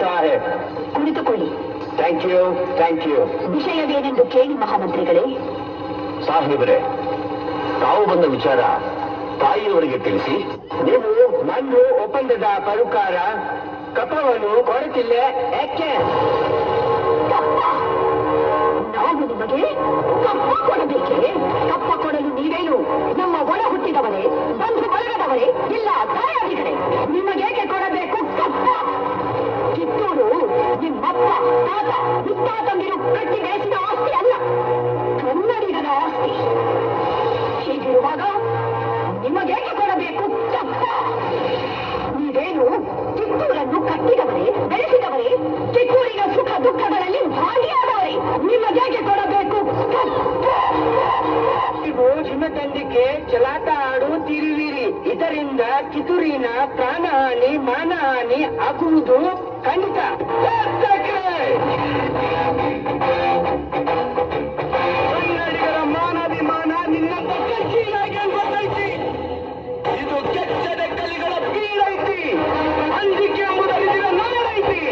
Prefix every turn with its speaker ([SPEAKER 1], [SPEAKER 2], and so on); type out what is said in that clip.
[SPEAKER 1] ಸಾಹೇಬ್.
[SPEAKER 2] ಕುಳಿತುಕೊಳ್ಳಿ.
[SPEAKER 1] Thank you, thank you.
[SPEAKER 2] ವಿಷಯವೇನೆಂದು ಕೇಳಿ ಮಹಾಮಂತ್ರಿಗಳೇ.
[SPEAKER 1] ಸಾಹೇಬ್ರೆ, ತಾವು ಬಂದ ವಿಚಾರ ತಾಯಿಯವರಿಗೆ ತಿಳಿಸಿ. ನೀವು ಮಂದು ಒಪ್ಪಂದದ ಪರುಕಾರ ಕಪ್ಪವನ್ನು ಕೊಡುತ್ತಿಲ್ಲ ಯಾಕೆ?
[SPEAKER 2] ನಾವು ನಿಮಗೆ ಕಪ್ಪ ಕೊಡಬೇಕೆ? ಕಪ್ಪ ಕೊಡಲು ನೀವೇನು ನಮ್ಮ ಒಳ ಹುಟ್ಟಿದವರೇ, ಬಂಧು ಬಳಗದವರೇ, ಇಲ್ಲ ತಾಯಾದಿಗಳೇ? ನಿಮಗೇಕೆ ಕೊಡಬೇಕು ಕಪ್ಪ? ಕಿತ್ತೂರು ನಿಮ್ಮಪ್ಪ, ತಾತ, ಮುತ್ತಾತಂದಿರು ಕಟ್ಟಿ ಬೆಳೆಸಿದ ಆಸ್ತಿ ಅಲ್ಲ, ಕನ್ನಡಿಗರ ಆಸ್ತಿ. ಹೀಗಿರುವಾಗ ನಿಮಗೇಕೆ ಕೊಡಬೇಕು ಕಪ್ಪ? ನೀವೇನು ಕಿತ್ತೂರನ್ನು ಕಟ್ಟಿದವರೇ, ಬೆಳೆಸಿದವರೇ, ಕಿತ್ತೂರಿನ ಸುಖ ದುಃಖಗಳಲ್ಲಿ ಭಾಗಿಯಾದವರೇ, ನಿಮಗೇಕೆ ಕೊಡಬೇಕು ಕಪ್ಪ?
[SPEAKER 1] ನೀವು ನಿಮ್ಮ ತಂದಿಗೆ ಚಲಾಟ ಆಡುತ್ತಿರುವಿರಿ. ಇದರಿಂದ ಕಿತ್ತೂರಿನ ಪ್ರಾಣಹಾನಿ ಮಾನಹಾನಿ ಆಗುವುದು ಖಂಡಿತ. ಕನ್ನಡಿಗರ ಮಾನಾಭಿಮಾನ ನಿನ್ನ ಕಚ್ಚಿಯಾಗಿ ಗೊತ್ತೈತಿ. ಇದು ಕೆಚ್ಚದ ಕಲಿಗಳ ಬೀಳೈತಿ. ಅಂಜಿಕೆ ಎಂಬುದರಿಂದ ನಾಡೈತಿ.